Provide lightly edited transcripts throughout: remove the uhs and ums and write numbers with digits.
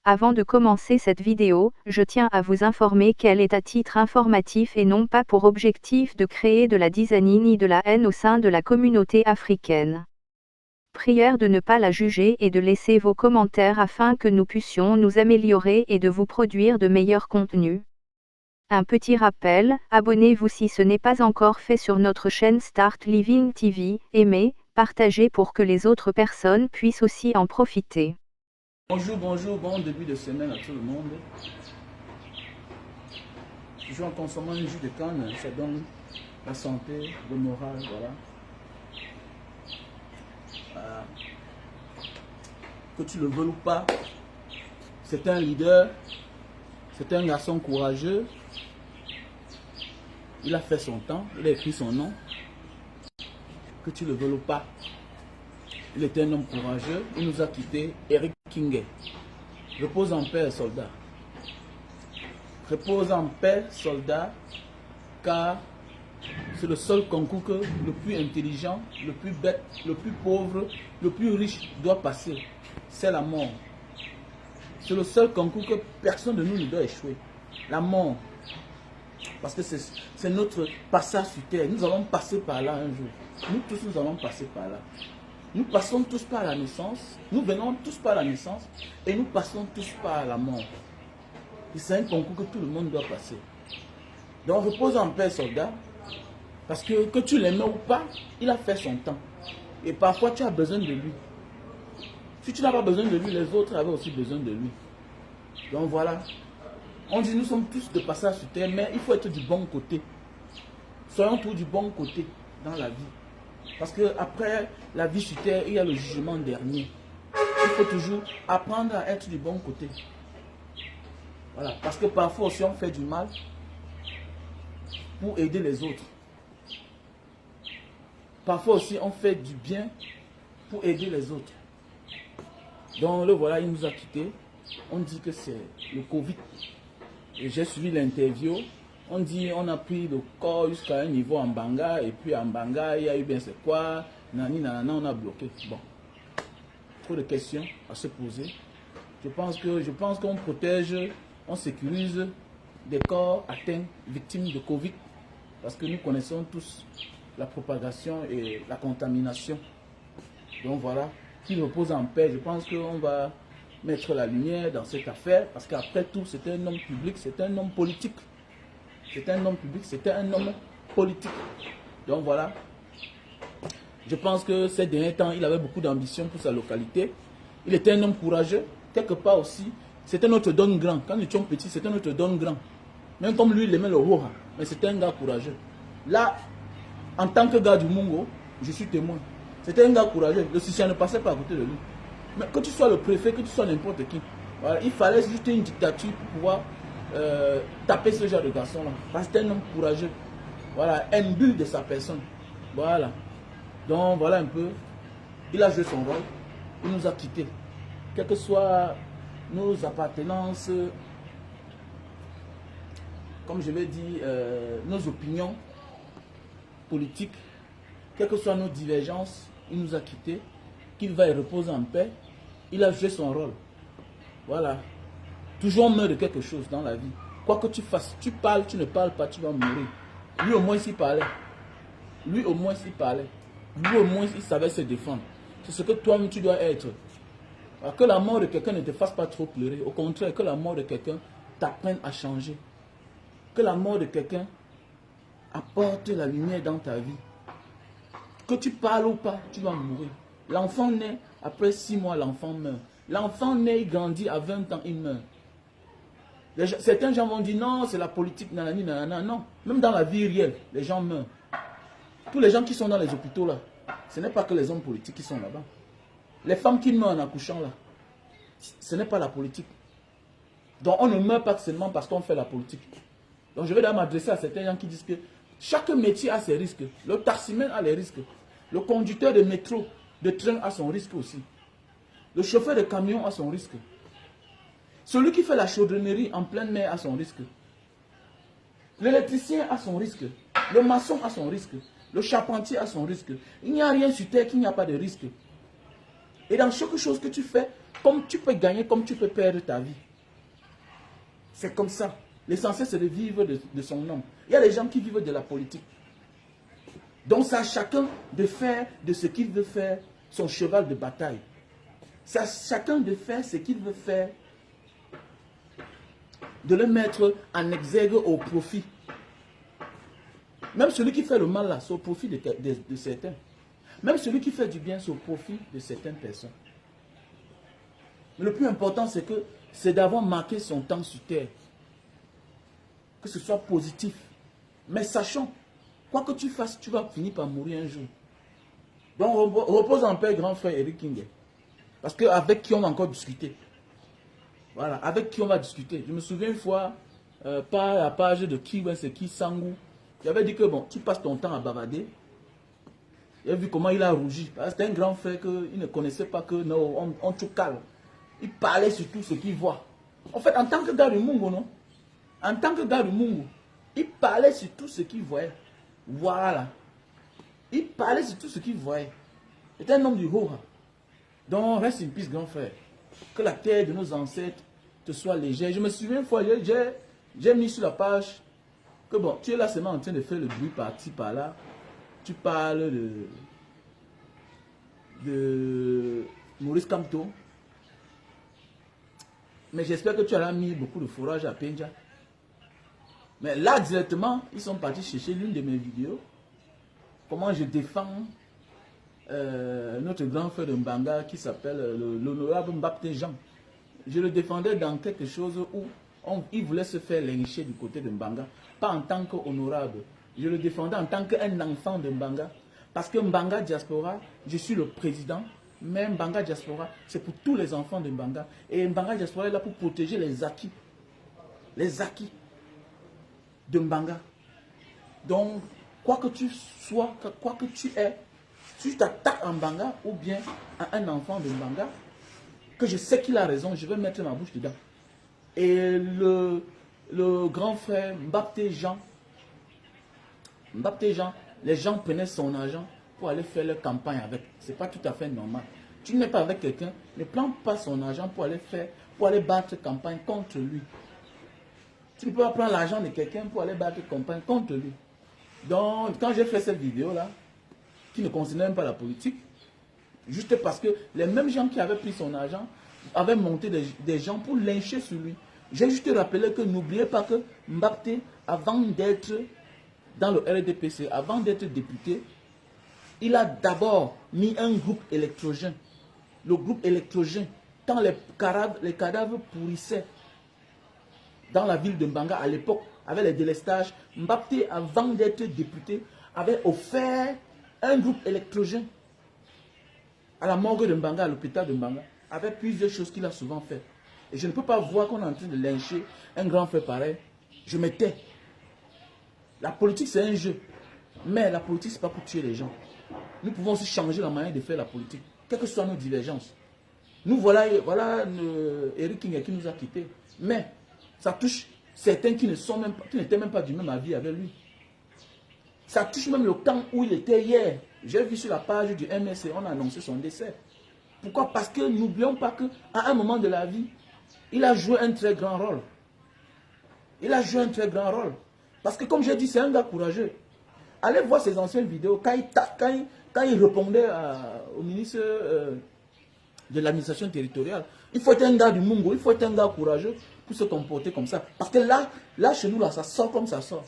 Avant de commencer cette vidéo, je tiens à vous informer qu'elle est à titre informatif et non pas pour objectif de créer de la zizanie ni de la haine au sein de la communauté africaine. Prière de ne pas la juger et de laisser vos commentaires afin que nous puissions nous améliorer et de vous produire de meilleurs contenus. Un petit rappel, abonnez-vous si ce n'est pas encore fait sur notre chaîne Start Living TV, aimez, partagez pour que les autres personnes puissent aussi en profiter. Bonjour, bon début de semaine à tout le monde. Toujours en consommant un jus de canne, ça donne la santé, le moral, voilà. Que tu le veuilles ou pas, c'est un leader, c'est un garçon courageux. Il a fait son temps, il a écrit son nom. Que tu le veuilles ou pas, il était un homme courageux, il nous a quittés, Eric Kingay. Repose en paix, soldat. Repose en paix, soldat, car c'est le seul concours que le plus intelligent, le plus bête, le plus pauvre, le plus riche doit passer. C'est la mort. C'est le seul concours que personne de nous ne doit échouer. La mort. Parce que c'est notre passage sur terre. Nous allons passer par là un jour. Nous tous, nous allons passer par là. Nous passons tous par la naissance. Nous venons tous par la naissance. Et nous passons tous par la mort. Et c'est un concours que tout le monde doit passer. Donc repose en paix, soldat. Parce que tu l'aimes ou pas, il a fait son temps. Et parfois tu as besoin de lui. Si tu n'as pas besoin de lui, les autres avaient aussi besoin de lui. Donc voilà. On dit nous sommes tous de passage sur terre, mais il faut être du bon côté. Soyons tous du bon côté dans la vie. Parce qu'après la vie sur terre, il y a le jugement dernier. Il faut toujours apprendre à être du bon côté. Voilà. Parce que parfois aussi on fait du mal pour aider les autres. Parfois aussi on fait du bien pour aider les autres. Donc le voilà, il nous a quittés. On dit que c'est le Covid. J'ai suivi l'interview. On dit on a pris le corps jusqu'à un niveau en Banga. Et puis en Banga, il y a eu bien c'est quoi. Nani, nanana, on a bloqué. Bon. Trop de questions à se poser. Je pense qu'on protège, on sécurise des corps atteints, victimes de Covid. Parce que nous connaissons tous la propagation et la contamination. Donc voilà. Qu'il repose en paix. Je pense qu'on va mettre la lumière dans cette affaire, parce qu'après tout, c'était un homme public, c'était un homme politique. C'était un homme public, c'était un homme politique. Donc voilà. Je pense que ces derniers temps, il avait beaucoup d'ambition pour sa localité. Il était un homme courageux. Quelque part aussi, c'était notre don grand. Quand nous étions petits, c'était notre don grand. Même comme lui, il aimait le Roha, mais c'était un gars courageux. Là, en tant que gars du Mungo, je suis témoin. C'était un gars courageux. Le Sicien ne passait pas à côté de lui. Mais que tu sois le préfet, que tu sois n'importe qui, voilà, il fallait juste une dictature pour pouvoir taper ce genre de garçon-là. Parce que c'était un homme courageux. Voilà, imbu de sa personne. Voilà. Donc voilà un peu. Il a joué son rôle. Il nous a quittés. Quelles que soient nos appartenances, comme je l'ai dit, nos opinions politiques, quelles que soient nos divergences, il nous a quittés. Qu'il va y reposer en paix. Il a joué son rôle. Voilà. Toujours on meurt de quelque chose dans la vie. Quoi que tu fasses, tu parles, tu ne parles pas, tu vas mourir. Lui au moins s'il parlait. Lui au moins s'il parlait. Lui au moins il savait se défendre. C'est ce que toi-même tu dois être. Alors, que la mort de quelqu'un ne te fasse pas trop pleurer. Au contraire, que la mort de quelqu'un t'apprenne à changer. Que la mort de quelqu'un apporte la lumière dans ta vie. Que tu parles ou pas, tu vas mourir. L'enfant naît, après 6 mois, l'enfant meurt. L'enfant naît, il grandit, à 20 ans, il meurt. Certains gens vont dire non, c'est la politique, nanani, nanana. Non, même dans la vie réelle, les gens meurent. Tous les gens qui sont dans les hôpitaux là, ce n'est pas que les hommes politiques qui sont là-bas. Les femmes qui meurent en accouchant là, ce n'est pas la politique. Donc on ne meurt pas seulement parce qu'on fait la politique. Donc je vais d'abord m'adresser à certains gens qui disent que chaque métier a ses risques. Le taximan a les risques. Le conducteur de métro, de train a son risque aussi. Le chauffeur de camion a son risque. Celui qui fait la chaudronnerie en pleine mer a son risque. L'électricien a son risque. Le maçon a son risque. Le charpentier a son risque. Il n'y a rien sur terre qui n'y a pas de risque. Et dans chaque chose que tu fais, Comme tu peux gagner, comme tu peux perdre ta vie. C'est comme ça. L'essentiel, c'est de vivre de son nom. Il y a des gens qui vivent de la politique. Donc, c'est à chacun de faire de ce qu'il veut faire son cheval de bataille. C'est à chacun de faire ce qu'il veut faire, de le mettre en exergue au profit. Même celui qui fait le mal là, c'est au profit de certains. Même celui qui fait du bien, c'est au profit de certaines personnes. Mais le plus important, c'est d'avoir marqué son temps sur terre. Que ce soit positif. Mais sachons, quoi que tu fasses, tu vas finir par mourir un jour. Donc repose en paix, grand frère Eric King. Parce qu'avec qui on va encore discuter. Voilà, avec qui on va discuter. Je me souviens une fois, par la page de qui Sangou, j'avais dit que bon, tu passes ton temps à bavarder. J'ai vu comment il a rougi. C'était un grand frère qu'il ne connaissait pas que non, on te calme. Il parlait sur tout ce qu'il voit. En fait, en tant que gars du Mungo, non? En tant que gars du Mungo, il parlait sur tout ce qu'il voyait. Voilà. Il parlait sur tout ce qu'il voyait. C'était un homme du Hora. Donc, reste in peace, grand frère. Que la terre de nos ancêtres te soit légère. Je me souviens une fois, j'ai mis sur la page que bon, tu es là seulement en train de faire le bruit par-ci, par-là. Tu parles de Maurice Kamto. Mais j'espère que tu auras mis beaucoup de fourrage à Penja. Mais là, directement, ils sont partis chercher l'une de mes vidéos. Comment je défends notre grand frère de Mbanga qui s'appelle l'honorable Mbapté Jean. Je le défendais dans quelque chose où il voulait se faire lyncher du côté de Mbanga. Pas en tant qu'honorable. Je le défendais en tant qu'un enfant de Mbanga. Parce que Mbanga Diaspora, je suis le président. Mais Mbanga Diaspora, c'est pour tous les enfants de Mbanga. Et Mbanga Diaspora est là pour protéger les acquis. Les acquis de Mbanga. Donc, quoi que tu sois, quoi que tu es, si tu t'attaques à Mbanga ou bien à un enfant de Mbanga, que je sais qu'il a raison, je vais mettre ma bouche dedans. Et le grand frère Mbapté Jean, les gens prenaient son argent pour aller faire leur campagne avec. Ce n'est pas tout à fait normal. Tu n'es pas avec quelqu'un, ne prends pas son argent pour aller battre campagne contre lui. Tu ne peux pas prendre l'argent de quelqu'un pour aller battre campagne contre lui. Donc, quand j'ai fait cette vidéo-là, qui ne concernait même pas la politique, juste parce que les mêmes gens qui avaient pris son argent avaient monté des gens pour lyncher sur lui. J'ai juste rappelé que n'oubliez pas que Mbapté, avant d'être dans le RDPC, avant d'être député, il a d'abord mis un groupe électrogène. Le groupe électrogène, quand les cadavres pourrissaient dans la ville de Mbanga à l'époque, avec les délestages, Mbapté, avant d'être député, avait offert un groupe électrogène à la morgue de Mbanga, à l'hôpital de Mbanga, avec plusieurs choses qu'il a souvent fait. Et je ne peux pas voir qu'on est en train de lyncher un grand frère pareil. Je me tais. La politique, c'est un jeu. Mais la politique, ce n'est pas pour tuer les gens. Nous pouvons aussi changer la manière de faire la politique, quelles que soient nos divergences. Nous, voilà Eric King qui nous a quittés. Mais ça touche certains qui n'étaient même pas du même avis avec lui. Ça touche même le camp où il était hier. J'ai vu sur la page du MSC, on a annoncé son décès. Pourquoi? Parce que n'oublions pas qu'à un moment de la vie, il a joué un très grand rôle. Il a joué un très grand rôle. Parce que comme j'ai dit, c'est un gars courageux. Allez voir ses anciennes vidéos. Quand il répondait au ministre de l'administration territoriale, il faut être un gars du Mungo, il faut être un gars courageux pour se comporter comme ça. Parce que là chez nous, là, ça sort comme ça sort.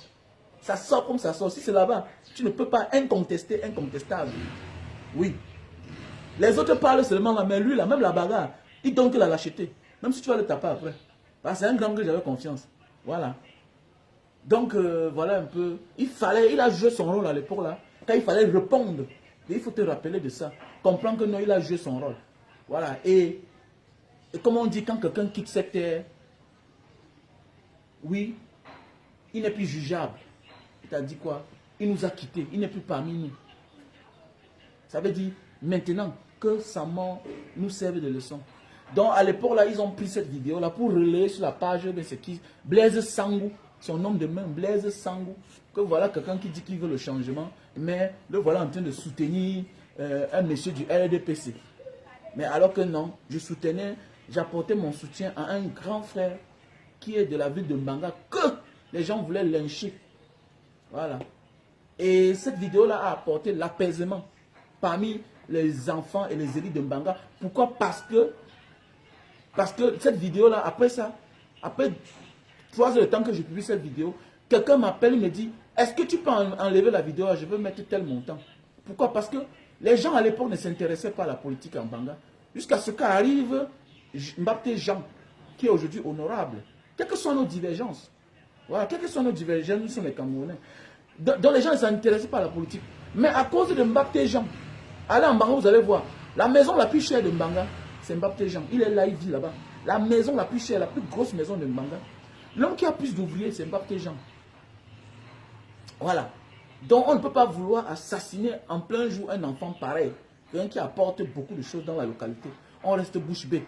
Ça sort comme ça sort. Si c'est là-bas, tu ne peux pas incontestable. Oui. Les autres parlent seulement là, mais lui, là, même la bagarre, il donne que la lâcheté. Même si tu vas le taper après. C'est un grand que j'avais confiance. Voilà. Donc, voilà un peu. Il a joué son rôle à l'époque là. Quand il fallait répondre. Et il faut te rappeler de ça. Comprendre que non, il a joué son rôle. Voilà. Et comme on dit, quand quelqu'un quitte cette terre, oui, il n'est plus jugeable. Il t'a dit quoi? Il nous a quittés. Il n'est plus parmi nous. Ça veut dire, maintenant, que sa mort nous serve de leçon. Donc, à l'époque, là, ils ont pris cette vidéo-là pour relayer sur la page de ce qui... Blaise Sangou, son nom de main, Blaise Sangou, que voilà quelqu'un qui dit qu'il veut le changement, mais le voilà en train de soutenir un monsieur du RDPC. Mais alors que non, je soutenais, j'apportais mon soutien à un grand frère qui est de la ville de Mbanga, que les gens voulaient lyncher. Voilà. Et cette vidéo-là a apporté l'apaisement parmi les enfants et les élites de Mbanga. Pourquoi? Parce que cette vidéo-là, après ça, après 3 heures de temps que je publie cette vidéo, quelqu'un m'appelle, il me dit, est-ce que tu peux enlever la vidéo? Je veux mettre tel montant. Pourquoi? Parce que les gens à l'époque ne s'intéressaient pas à la politique en Mbanga. Jusqu'à ce qu'arrive Mbapté Jean, qui est aujourd'hui honorable. Quelles que soient nos divergences, voilà, quelles que soient nos divergences, nous sommes les Camerounais. Donc les gens ne s'intéressaient pas à la politique. Mais à cause de Mbapté Jean, allez en Mbanga, vous allez voir, la maison la plus chère de Mbanga, c'est Mbapté Jean. Il est là, il vit là-bas. La maison la plus chère, la plus grosse maison de Mbanga. L'homme qui a plus d'ouvriers, c'est Mbapté Jean. Voilà. Donc on ne peut pas vouloir assassiner en plein jour un enfant pareil, quelqu'un qui apporte beaucoup de choses dans la localité. On reste bouche bée.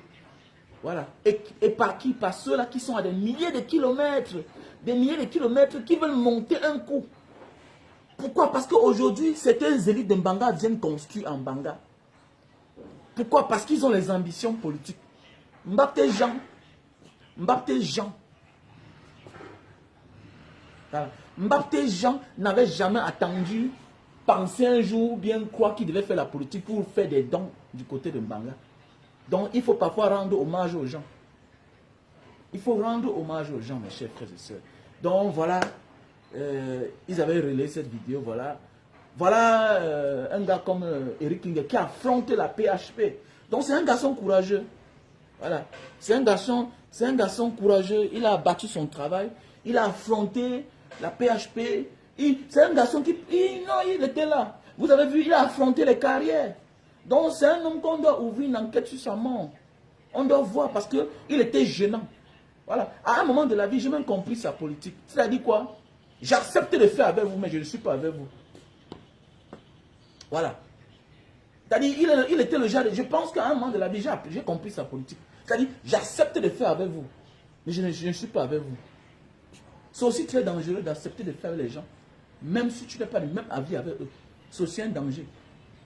Voilà. Et par qui? Par ceux-là qui sont à des milliers de kilomètres, qui veulent monter un coup. Pourquoi? Parce qu'aujourd'hui, certains élites de Mbanga viennent construire en Mbanga. Pourquoi? Parce qu'ils ont les ambitions politiques. Mbapté Jean. Voilà. Mbapté Jean n'avait jamais attendu, penser un jour, bien croire qu'il devait faire la politique pour faire des dons du côté de Mbanga. Donc il faut parfois rendre hommage aux gens. Il faut rendre hommage aux gens, mes chers frères et sœurs. Donc voilà, ils avaient relayé cette vidéo, voilà. Voilà un gars comme Eric King qui a affronté la PHP. Donc c'est un garçon courageux. Voilà. C'est un garçon courageux. Il a battu son travail. Il a affronté la PHP. C'est un garçon qui... il était là. Vous avez vu, il a affronté les carrières. Donc c'est un homme qu'on doit ouvrir une enquête sur sa mort. On doit voir parce qu'il était gênant. Voilà. À un moment de la vie, j'ai même compris sa politique. C'est-à-dire quoi? J'accepte de faire avec vous, mais je ne suis pas avec vous. Voilà. C'est-à-dire, il était le genre... Je pense qu'à un moment de la vie, j'ai compris sa politique. C'est-à-dire, j'accepte de faire avec vous, mais je ne suis pas avec vous. C'est aussi très dangereux d'accepter de faire avec les gens, même si tu n'as pas le même avis avec eux. C'est aussi un danger.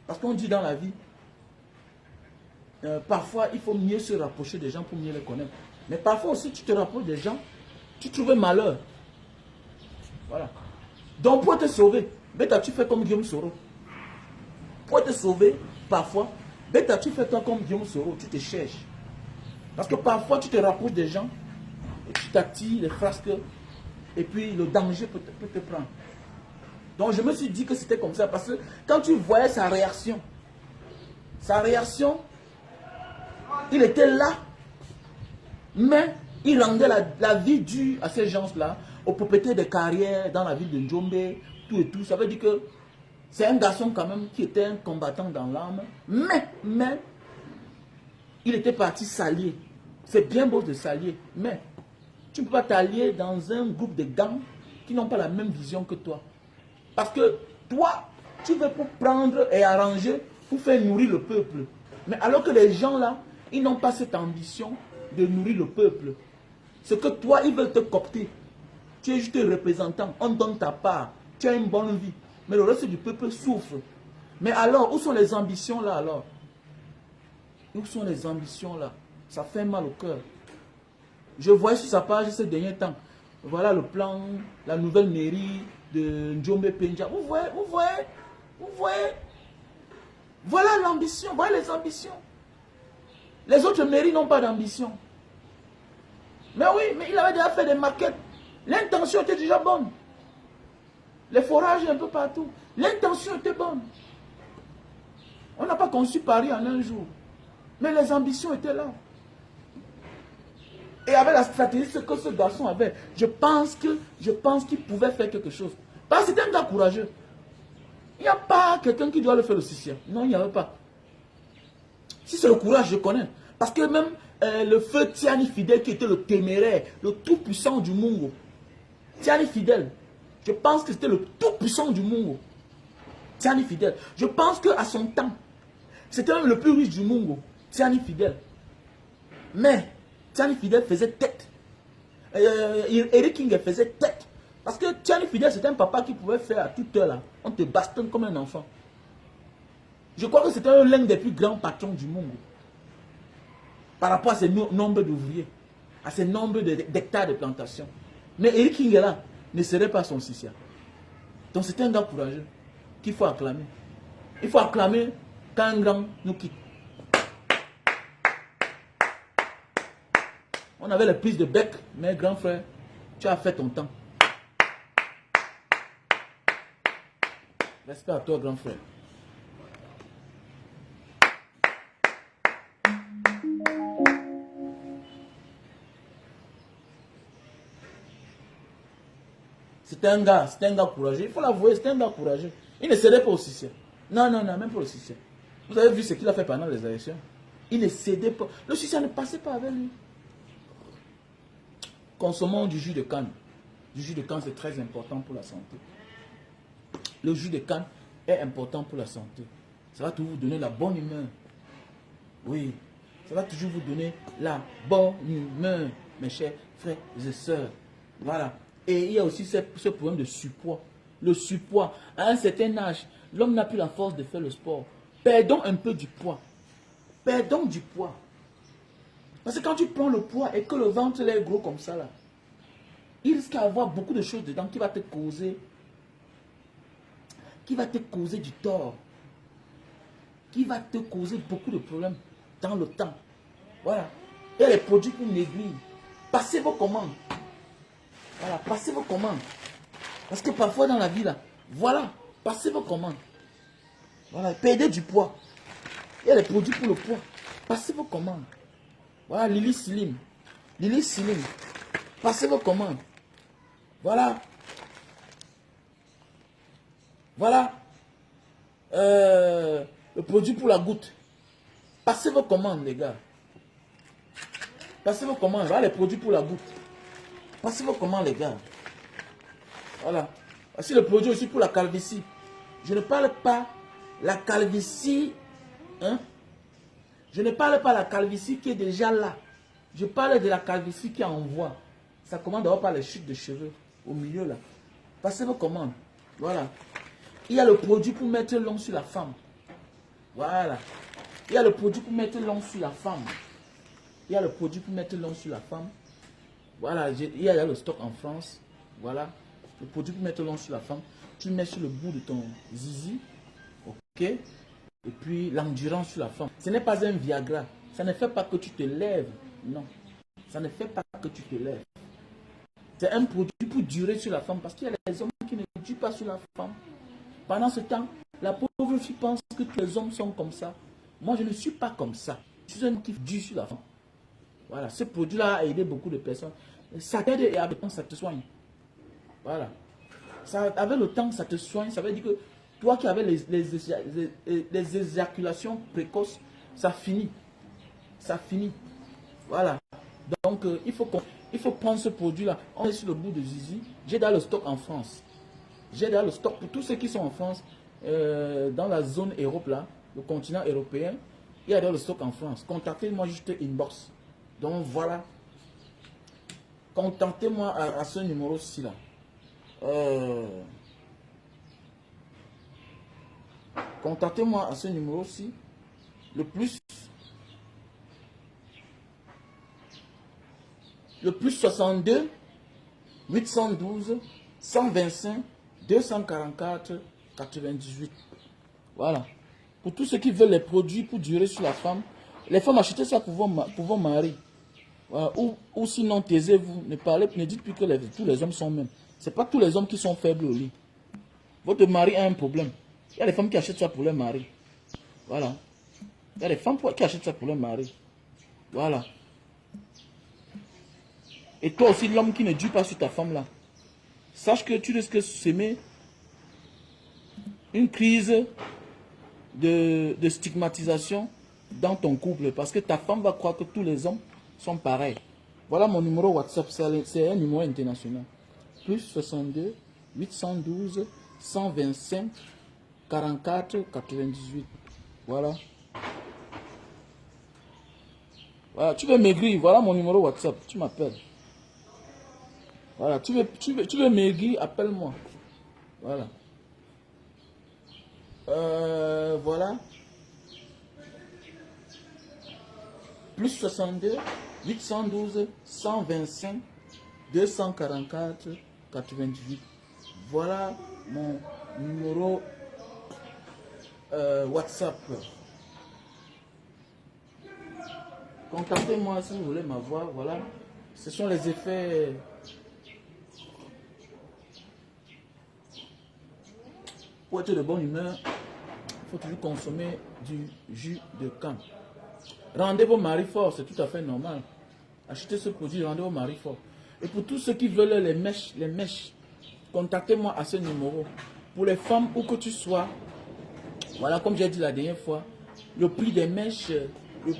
Parce qu'on dit dans la vie, parfois, il faut mieux se rapprocher des gens pour mieux les connaître. Mais parfois aussi, tu te rapproches des gens, tu trouves malheur. Voilà. Donc, pour te sauver, bêta, tu fais comme Guillaume Soro. Pour te sauver, parfois, bêta, tu fais toi comme Guillaume Soro, tu te cherches. Parce que parfois, tu te rapproches des gens, et tu t'attires les frasques, et puis le danger peut te prendre. Donc, je me suis dit que c'était comme ça, parce que quand tu voyais sa réaction, il était là, mais il rendait la vie dure à ces gens-là, aux propriétaires de carrières dans la ville de Njombe, tout et tout. Ça veut dire que c'est un garçon quand même qui était un combattant dans l'âme, mais, il était parti s'allier. C'est bien beau de s'allier, mais tu ne peux pas t'allier dans un groupe de gangs qui n'ont pas la même vision que toi. Parce que toi, tu veux pour prendre et arranger, pour faire nourrir le peuple. Mais alors que les gens là, ils n'ont pas cette ambition de nourrir le peuple. C'est que toi, ils veulent te coopter. Tu es juste un représentant, on donne ta part, tu as une bonne vie. Mais le reste du peuple souffre. Mais alors, où sont les ambitions là alors? Où sont les ambitions là? Ça fait mal au cœur. Je voyais sur sa page ces derniers temps. Voilà le plan, la nouvelle mairie de Njombe Penja. Vous voyez. Voilà l'ambition, voilà les ambitions. Les autres mairies n'ont pas d'ambition. Mais oui, mais il avait déjà fait des maquettes. L'intention était déjà bonne. Les forages un peu partout. L'intention était bonne. On n'a pas conçu Paris en un jour. Mais les ambitions étaient là. Et avec la stratégie que ce garçon avait, je pense qu'il pouvait faire quelque chose. Parce que c'était un gars courageux. Il n'y a pas quelqu'un qui doit le faire aussi. Non, il n'y avait pas. Si c'est le courage, je connais. Parce que même le feu Tiani Fidèle, qui était le téméraire, le tout-puissant du Mungo. Tiani Fidèle, je pense que c'était le tout-puissant du Mungo. Tiani Fidèle. Je pense qu'à son temps, c'était même le plus riche du Mungo. Tiani Fidèle. Mais Tiani Fidèle faisait tête. Eric King faisait tête. Parce que Tiani Fidèle, c'était un papa qui pouvait faire à toute heure là. On te bastonne comme un enfant. Je crois que c'était l'un des plus grands patrons du Mungo. par rapport à ce nombre d'ouvriers, à ce nombre d'hectares de plantation. Mais Eric Ingela ne serait pas son Sissia. Donc c'est un gars courageux qu'il faut acclamer. Il faut acclamer quand un grand nous quitte. On avait les prises de bec, mais grand frère, tu as fait ton temps. Respect à toi, grand frère. C'était un gars courageux. Il faut l'avouer, c'était un gars courageux. Il ne cédait pas au Sissia. Non, non, non, même pas au Sissia. Vous avez vu ce qu'il a fait pendant les élections. Il ne cédait pas. Le Sissia ne passait pas avec lui. Consommons du jus de canne. Du jus de canne, c'est très important pour la santé. Le jus de canne est important pour la santé. Ça va toujours vous donner la bonne humeur. Oui, ça va toujours vous donner la bonne humeur, mes chers frères et sœurs. Voilà. Et il y a aussi ce problème de surpoids. Le surpoids, à un certain âge, l'homme n'a plus la force de faire le sport. Perdons un peu du poids. Perdons du poids. Parce que quand tu prends le poids et que le ventre est gros comme ça, là, il risque d'avoir beaucoup de choses dedans qui va te causer du tort. Qui va te causer beaucoup de problèmes dans le temps. Voilà. Et les produits pour maigrir. Passez vos commandes. Voilà, passez vos commandes. Parce que parfois dans la vie, là, voilà, passez vos commandes. Voilà, perdez du poids. Il y a les produits pour le poids. Passez vos commandes. Voilà, Lily Slim. Lily Slim. Passez vos commandes. Voilà. Voilà. Le produit pour la goutte. Passez vos commandes, les gars. Passez vos commandes. Voilà les produits pour la goutte. Passez vos commandes, les gars. Voilà. Voici le produit aussi pour la calvitie. Je ne parle pas la calvitie. Hein? Je ne parle pas la calvitie qui est déjà là. Je parle de la calvitie qui est en voie. Ça commence d'abord par les chutes de cheveux. Au milieu là. Passez vos commandes. Voilà. Il y a le produit pour mettre l'ongle sur la femme. Voilà. Il y a le produit pour mettre l'ongle sur la femme. Il y a le produit pour mettre l'ongle sur la femme. Voilà. Il y a le stock en France. Voilà. Le produit pour mettre l'ongle sur la femme. Tu le mets sur le bout de ton zizi. Ok. Et puis l'endurance sur la femme. Ce n'est pas un Viagra. Ça ne fait pas que tu te lèves. Non. Ça ne fait pas que tu te lèves. C'est un produit pour durer sur la femme. Parce qu'il y a les hommes qui ne durent pas sur la femme. Pendant ce temps, la pauvre fille pense que tous les hommes sont comme ça. Moi, je ne suis pas comme ça. Je suis un homme qui dure sur la femme. Voilà. Ce produit-là a aidé beaucoup de personnes. Ça t'aide et avec le temps, ça te soigne. Voilà. Ça, avec le temps, ça te soigne. Ça veut dire que toi qui avais les éjaculations précoces, ça finit. Ça finit. Voilà. Donc, il faut prendre ce produit-là. On est sur le bout de zizi. J'ai dans le stock en France. J'ai dans le stock pour tous ceux qui sont en France, dans la zone Europe, là, le continent européen. Il y a dans le stock en France. Contactez-moi juste inbox. Donc, voilà. Contactez-moi à ce numéro-ci, là. Contactez-moi à ce numéro-ci. Le plus 62 812 125 244 98. Voilà. Pour tous ceux qui veulent les produits pour durer sur la femme, les femmes achetez ça pour vos maris. Voilà. Ou sinon, taisez-vous. Ne dites plus que tous les hommes sont mêmes. Ce n'est pas tous les hommes qui sont faibles au lit. Votre mari a un problème. Il y a des femmes qui achètent ça pour leur mari. Voilà. Il y a des femmes qui achètent ça pour leur mari. Voilà. Et toi aussi, l'homme qui ne dure pas sur ta femme là, sache que tu risques de s'aimer une crise de stigmatisation dans ton couple. Parce que ta femme va croire que tous les hommes sont pareils. Voilà mon numéro WhatsApp. C'est un numéro international. Plus 62 812 125 44 98. Voilà. Voilà. Tu veux maigrir. Voilà mon numéro WhatsApp. Tu m'appelles. Voilà. Tu veux maigrir. Appelle-moi. Voilà. Voilà. plus 62 812 125 244 98. Voilà mon numéro WhatsApp. Contactez-moi si vous voulez m'avoir. Voilà. Ce sont les effets. Pour être de bonne humeur, il faut toujours consommer du jus de canne. Rendez vos maris forts, c'est tout à fait normal. Achetez ce produit, rendez vos maris forts. Et pour tous ceux qui veulent les mèches, contactez-moi à ce numéro. Pour les femmes, où que tu sois, voilà, comme j'ai dit la dernière fois, le prix des mèches, le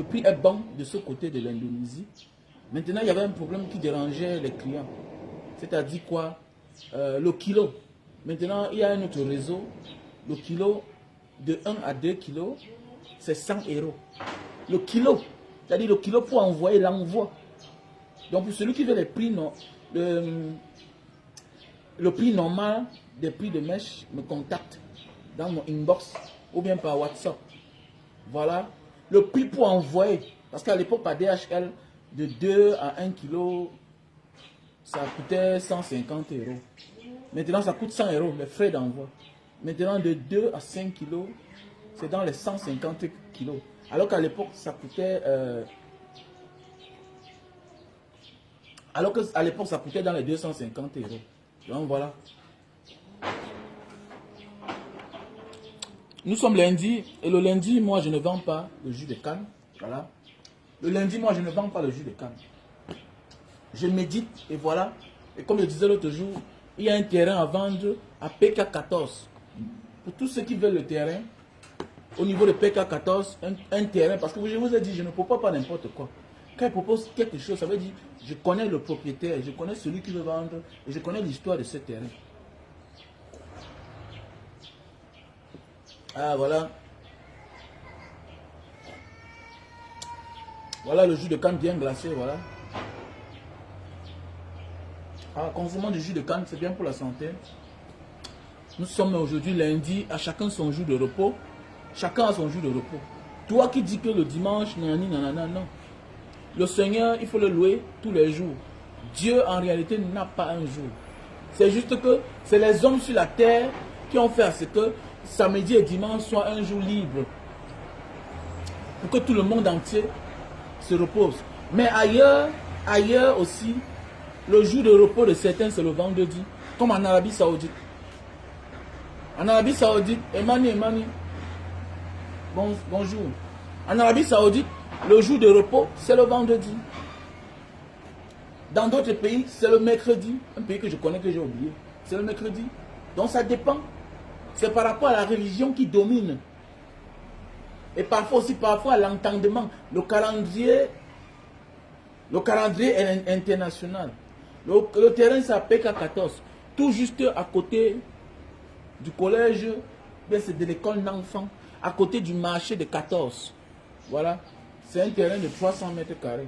prix est bon de ce côté de l'Indonésie. Maintenant, il y avait un problème qui dérangeait les clients. C'est-à-dire quoi? Le kilo. Maintenant, il y a un autre réseau. Le kilo, de 1 à 2 kilos, c'est 100 €. Le kilo, c'est-à-dire le kilo pour envoyer l'envoi. Donc, pour celui qui veut les prix, non, le prix normal des prix de mèche, me contacte dans mon inbox ou bien par WhatsApp. Voilà. Le prix pour envoyer, parce qu'à l'époque, par DHL, de 2 à 1 kg, ça coûtait 150 €. Maintenant, ça coûte 100 € les frais d'envoi. Maintenant, de 2 à 5 kg, c'est dans les 150 kg. Alors qu'à l'époque, ça coûtait... ça coûtait dans les 250 €. Donc voilà. Nous sommes lundi, et le lundi, moi, je ne vends pas le jus de canne. Voilà. Le lundi, moi, je ne vends pas le jus de canne. Je médite, et voilà. Et comme je disais l'autre jour, il y a un terrain à vendre à PK14. Pour tous ceux qui veulent le terrain, au niveau de PK14, un terrain, parce que je vous ai dit, je ne propose pas n'importe quoi. Quand je propose quelque chose, ça veut dire, je connais le propriétaire, je connais celui qui veut vendre, et je connais l'histoire de ce terrain. Ah, voilà. Voilà le jus de canne bien glacé, voilà. Ah, consommant du jus de canne, c'est bien pour la santé. Nous sommes aujourd'hui lundi, à chacun son jour de repos. Chacun a son jour de repos. Toi qui dis que le dimanche, nanani, nanana, non. Le Seigneur, il faut le louer tous les jours. Dieu, en réalité, n'a pas un jour. C'est juste que c'est les hommes sur la terre qui ont fait à ce que samedi et dimanche soient un jour libre. Pour que tout le monde entier se repose. Mais ailleurs aussi, le jour de repos de certains, c'est le vendredi. Comme en Arabie Saoudite. En Arabie Saoudite, Emani, bonjour. En Arabie Saoudite, le jour de repos, c'est le vendredi. Dans d'autres pays, c'est le mercredi. Un pays que je connais, que j'ai oublié. C'est le mercredi. Donc ça dépend. C'est par rapport à la religion qui domine. Et parfois aussi, à l'entendement. Le calendrier est international. Le terrain, c'est à PK14. Tout juste à côté du collège, c'est de l'école d'enfants. À côté du marché de 14. Voilà. C'est un terrain de 300 mètres carrés.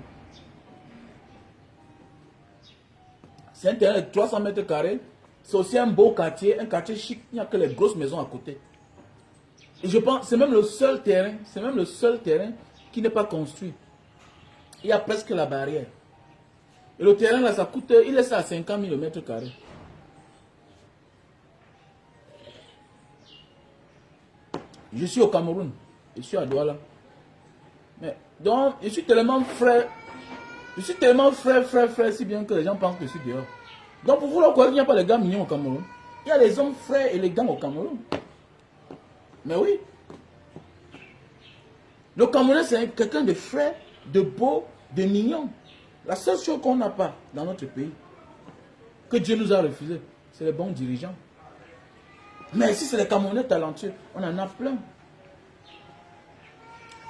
C'est un terrain de 300 mètres carrés. C'est aussi un beau quartier, un quartier chic. Il n'y a que les grosses maisons à côté. Et je pense, c'est même le seul terrain qui n'est pas construit. Il y a presque la barrière. Et le terrain là, ça coûte, il est à 50 000 mètres carrés. Je suis au Cameroun. Je suis à Douala. Mais, donc, je suis tellement frais. Je suis tellement frais, si bien que les gens pensent que je suis dehors. Donc, pour vous, là, il n'y a pas les gars mignons au Cameroun. Il y a les hommes frais et élégants au Cameroun. Mais oui. Le Cameroun, c'est quelqu'un de frais, de beau, de mignon. La seule chose qu'on n'a pas dans notre pays, que Dieu nous a refusé, c'est les bons dirigeants. Mais si c'est les Camerounais talentueux, on en a plein.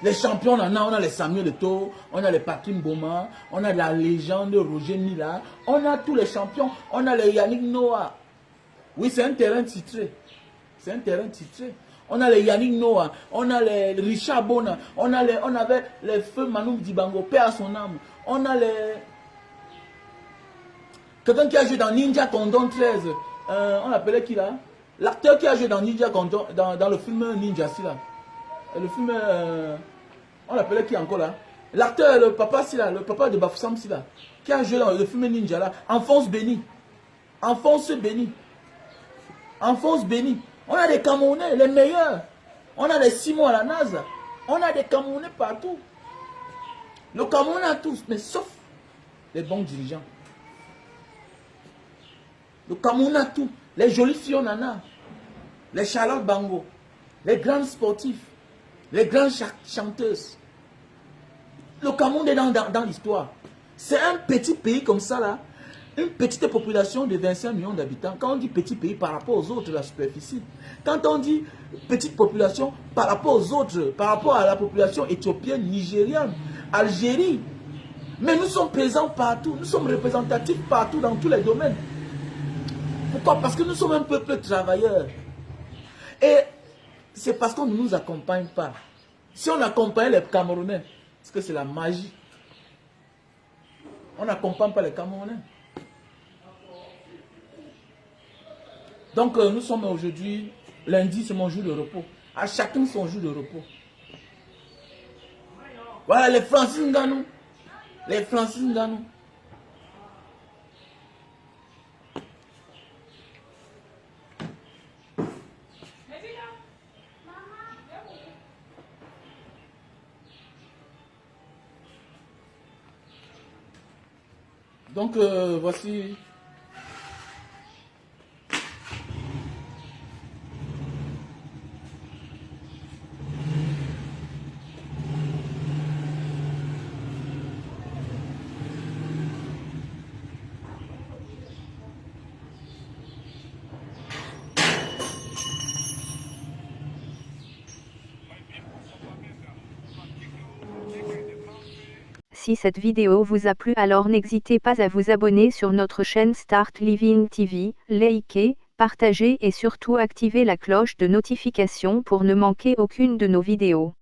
Les champions, on a les Samuel Eto'o, on a les Patrick Mboma, on a la légende Roger Mila, on a tous les champions, on a les Yannick Noah. Oui, c'est un terrain titré. C'est un terrain titré. On a les Yannick Noah, on a les Richard Bona, on avait les feux Manoum Dibango, paix à son âme. On a les... Quelqu'un qui a joué dans Ninja Condon 13, on appelait qui là? L'acteur qui a joué dans Ninja Condon, dans le film Ninja, si là. Le film... On l'appelait qui encore là? L'acteur, le papa, c'est là, le papa de Bafoussam, c'est là. Qui a joué dans le film Ninja là. Enfonce Béni. Enfonce Béni. Enfonce Béni. On a des Camerounais, les meilleurs. On a des Simon à la NASA. On a des Camerounais partout. Le Cameroun a tous, mais sauf les bons dirigeants. Le Cameroun a tout. Les jolies filles, on en a. Les Charlotte Bango. Les grands sportifs. Les grandes chanteuses. Le Cameroun est dans l'histoire. C'est un petit pays comme ça là. Une petite population de 25 millions d'habitants. Quand on dit petit pays par rapport aux autres, la superficie. Quand on dit petite population par rapport aux autres, par rapport à la population éthiopienne, nigériane, Algérie. Mais nous sommes présents partout. Nous sommes représentatifs partout dans tous les domaines. Pourquoi? Parce que nous sommes un peuple travailleur. Et c'est parce qu'on ne nous accompagne pas. Si on accompagne les Camerounais, parce que c'est la magie. On n'accompagne pas les Camerounais. Donc nous sommes aujourd'hui, lundi c'est mon jour de repos. À chacun son jour de repos. Voilà les Francis Ngannou. Les Francis Ngannou. Donc voici. Si cette vidéo vous a plu, alors n'hésitez pas à vous abonner sur notre chaîne Start Living TV, liker, partager et surtout activer la cloche de notification pour ne manquer aucune de nos vidéos.